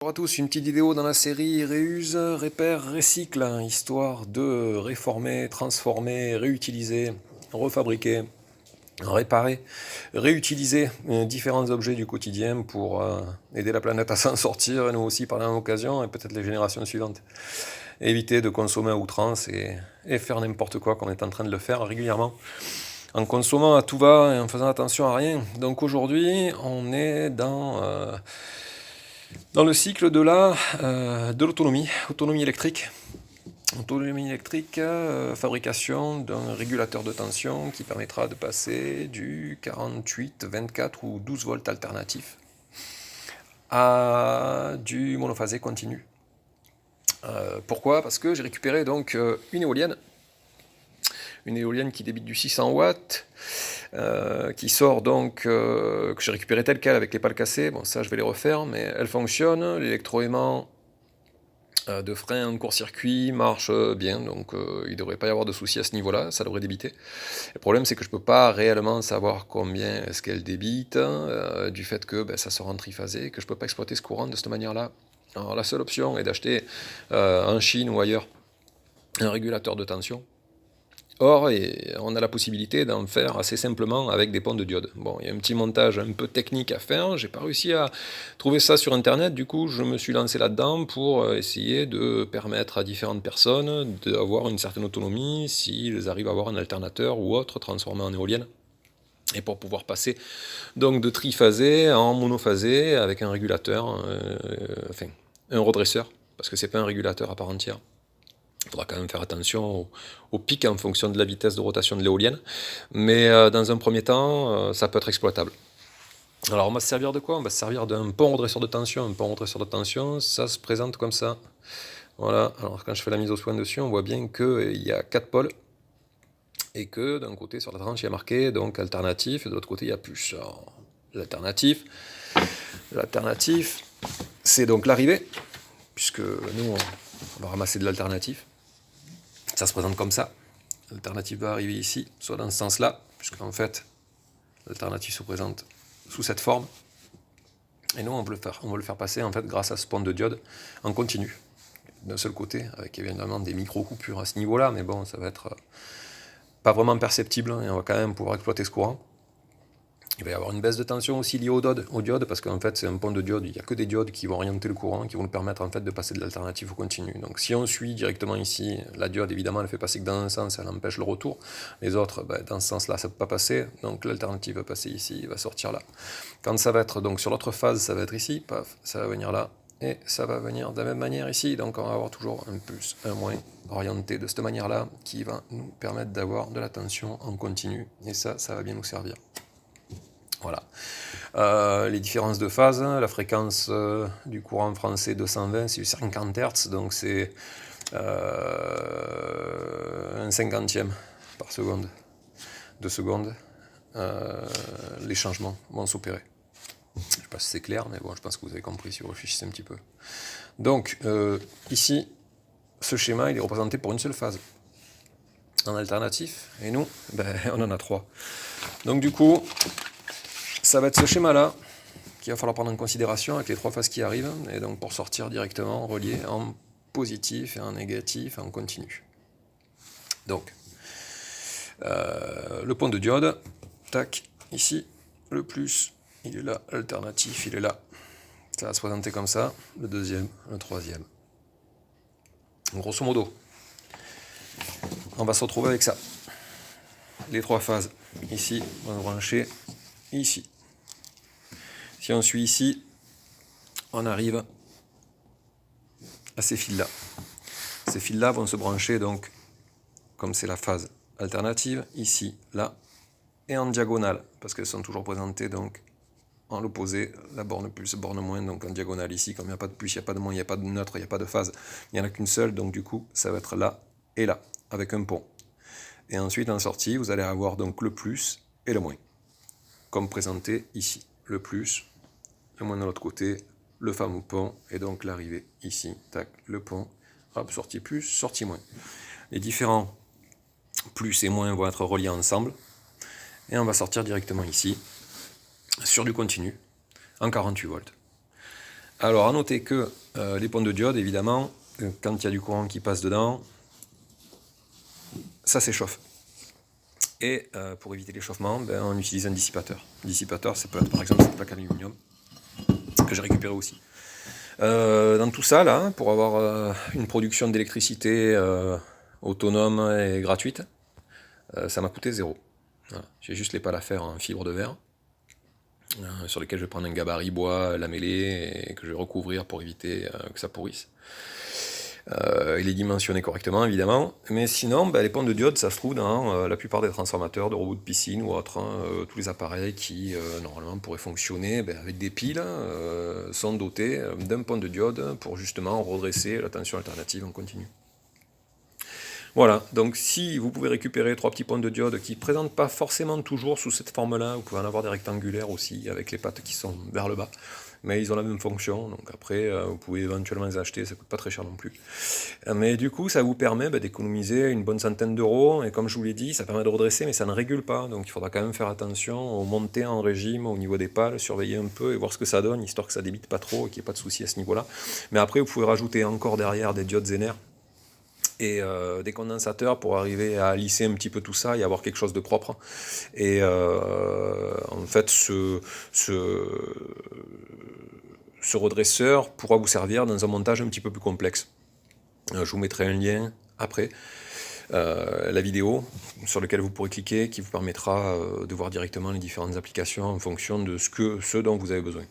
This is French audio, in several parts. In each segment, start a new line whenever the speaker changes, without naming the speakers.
Bonjour à tous, une petite vidéo dans la série Réuse, Répère, Recycle, histoire de réformer, transformer, réutiliser, refabriquer, réparer, réutiliser différents objets du quotidien pour aider la planète à s'en sortir, et nous aussi par la même occasion, et peut-être les générations suivantes. Éviter de consommer à outrance et faire n'importe quoi qu'on est en train de le faire régulièrement. En consommant à tout va et en faisant attention à rien. Donc aujourd'hui, on est dans le cycle de l'autonomie, autonomie électrique. Autonomie électrique, fabrication d'un régulateur de tension qui permettra de passer du 48, 24 ou 12 volts alternatif à du monophasé continu. Pourquoi? Parce que j'ai récupéré donc une éolienne qui débite du 600 watts, qui sort donc, que j'ai récupéré telle quelle avec les pales cassées. Bon, ça je vais les refaire, mais elle fonctionne. L'électroaimant de frein en court-circuit marche bien, donc il ne devrait pas y avoir de soucis à ce niveau-là, ça devrait débiter. Le problème, c'est que je ne peux pas réellement savoir combien est-ce qu'elle débite, du fait que ça sort en triphasé, que je ne peux pas exploiter ce courant de cette manière-là. Alors la seule option est d'acheter en Chine ou ailleurs un régulateur de tension. Or, on a la possibilité d'en faire assez simplement avec des ponts de diode. Bon, il y a un petit montage un peu technique à faire, j'ai pas réussi à trouver ça sur internet, du coup je me suis lancé là-dedans pour essayer de permettre à différentes personnes d'avoir une certaine autonomie s'ils arrivent à avoir un alternateur ou autre transformé en éolienne. Et pour pouvoir passer donc de triphasé en monophasé avec un régulateur, enfin un redresseur, parce que c'est pas un régulateur à part entière. Il faudra quand même faire attention au pic en fonction de la vitesse de rotation de l'éolienne. Mais dans un premier temps, ça peut être exploitable. Alors on va se servir de quoi? On va se servir d'un pont redresseur de tension. Un pont redresseur de tension, ça se présente comme ça. Voilà, alors quand je fais la mise au soin dessus, on voit bien qu'il y a 4 pôles. Et que d'un côté sur la tranche il y a marqué donc alternatif, et de l'autre côté il y a plus. L'alternatif, c'est donc l'arrivée, puisque nous on va ramasser de l'alternatif. Ça se présente comme ça. L'alternative va arriver ici, soit dans ce sens-là, puisque en fait, l'alternative se présente sous cette forme. Et nous, on veut le faire passer en fait grâce à ce pont de diode en continu, d'un seul côté, avec évidemment des micro-coupures à ce niveau-là, mais bon, ça va être pas vraiment perceptible, et on va quand même pouvoir exploiter ce courant. Il va y avoir une baisse de tension aussi liée au diode, parce qu'en fait c'est un pont de diode, il n'y a que des diodes qui vont orienter le courant, qui vont nous permettre en fait de passer de l'alternative au continu. Donc si on suit directement ici, la diode évidemment elle fait passer que dans un sens, elle empêche le retour. Les autres, dans ce sens-là, ça ne peut pas passer, donc l'alternative va passer ici, va sortir là. Quand ça va être donc sur l'autre phase, ça va être ici, paf, ça va venir là, et ça va venir de la même manière ici, donc on va avoir toujours un plus, un moins orienté de cette manière-là, qui va nous permettre d'avoir de la tension en continu, et ça va bien nous servir. Voilà. Les différences de phase, la fréquence du courant français 220, c'est 50 Hz, donc c'est un cinquantième par seconde, 2 secondes. Les changements vont s'opérer. Je ne sais pas si c'est clair, mais bon, je pense que vous avez compris si vous réfléchissez un petit peu. Donc, ici, ce schéma, il est représenté pour une seule phase. En alternatif, et nous, on en a 3. Donc du coup, ça va être ce schéma-là qu'il va falloir prendre en considération avec les 3 phases qui arrivent, et donc pour sortir directement relié en positif et en négatif en continu. Donc, le pont de diode, tac, ici, le plus, il est là, l'alternatif, il est là. Ça va se présenter comme ça, le deuxième, le troisième. Grosso modo, on va se retrouver avec ça. Les 3 phases, ici, vont brancher ici. Si on suit ici, on arrive à ces fils-là. Ces fils-là vont se brancher, donc, comme c'est la phase alternative, ici, là, et en diagonale, parce qu'elles sont toujours présentées donc en l'opposé, la borne plus, borne moins, donc en diagonale ici, comme il n'y a pas de plus, il n'y a pas de moins, il n'y a pas de neutre, il n'y a pas de phase, il n'y en a qu'une seule, donc du coup, ça va être là et là, avec un pont. Et ensuite, en sortie, vous allez avoir donc le plus et le moins, comme présenté ici. Le plus, le moins de l'autre côté, le fameux pont, et donc l'arrivée ici, tac, le pont, hop, sortie plus, sortie moins. Les différents plus et moins vont être reliés ensemble, et on va sortir directement ici, sur du continu, en 48 volts. Alors à noter que les ponts de diode, évidemment, quand il y a du courant qui passe dedans, ça s'échauffe. Et pour éviter l'échauffement, ben, on utilise un dissipateur. Dissipateur, ça peut être par exemple cette plaque aluminium que j'ai récupéré aussi. Dans tout ça, là, pour avoir une production d'électricité autonome et gratuite, ça m'a coûté 0. Voilà. J'ai juste les pales à faire en fibre de verre, sur lesquelles je vais prendre un gabarit bois lamellé et que je vais recouvrir pour éviter que ça pourrisse. Il est dimensionné correctement, évidemment. Mais sinon, ben, les ponts de diode, ça se trouve dans la plupart des transformateurs de robots de piscine ou autres. Tous les appareils qui, normalement, pourraient fonctionner ben, avec des piles, sont dotés d'un pont de diode pour justement redresser la tension alternative en continu. Voilà, donc si vous pouvez récupérer 3 petits ponts de diode qui ne présentent pas forcément toujours sous cette forme-là, vous pouvez en avoir des rectangulaires aussi, avec les pattes qui sont vers le bas, mais ils ont la même fonction, donc après vous pouvez éventuellement les acheter, ça coûte pas très cher non plus. Mais du coup ça vous permet d'économiser une bonne centaine d'euros, et comme je vous l'ai dit, ça permet de redresser, mais ça ne régule pas, donc il faudra quand même faire attention aux montées en régime, au niveau des pales, surveiller un peu et voir ce que ça donne, histoire que ça débite pas trop et qu'il n'y ait pas de soucis à ce niveau-là. Mais après vous pouvez rajouter encore derrière des diodes Zener, et des condensateurs pour arriver à lisser un petit peu tout ça et avoir quelque chose de propre. Et en fait, ce redresseur pourra vous servir dans un montage un petit peu plus complexe. Je vous mettrai un lien après, la vidéo sur laquelle vous pourrez cliquer, qui vous permettra de voir directement les différentes applications en fonction de ce dont vous avez besoin.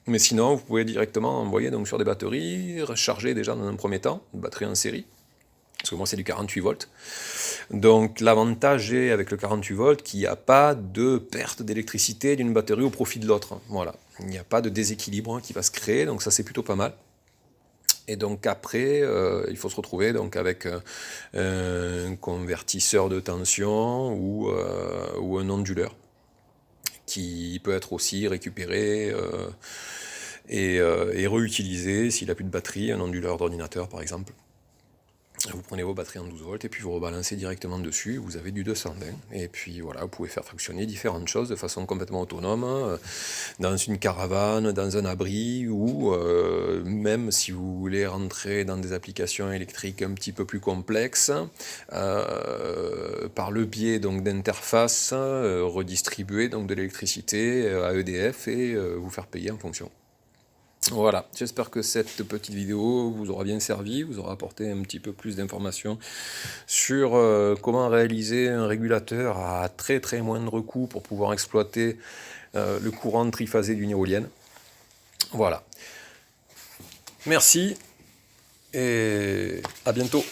Mais sinon, vous pouvez directement envoyer donc, sur des batteries, recharger déjà dans un premier temps, une batterie en série, parce que moi c'est du 48 volts. Donc l'avantage est avec le 48 volts qu'il n'y a pas de perte d'électricité d'une batterie au profit de l'autre. Voilà, il n'y a pas de déséquilibre qui va se créer, donc ça c'est plutôt pas mal. Et donc après, il faut se retrouver donc avec un convertisseur de tension ou un onduleur qui peut être aussi récupéré et réutilisé s'il n'a plus de batterie, un onduleur d'ordinateur par exemple. Vous prenez vos batteries en 12 volts et puis vous rebalancez directement dessus, vous avez du 220. Et puis voilà, vous pouvez faire fonctionner différentes choses de façon complètement autonome, dans une caravane, dans un abri, ou même si vous voulez rentrer dans des applications électriques un petit peu plus complexes, par le biais donc d'interfaces, redistribuer donc de l'électricité à EDF et vous faire payer en fonction. Voilà, j'espère que cette petite vidéo vous aura bien servi, vous aura apporté un petit peu plus d'informations sur comment réaliser un régulateur à très très moindre coût pour pouvoir exploiter le courant triphasé d'une éolienne. Voilà. Merci et à bientôt.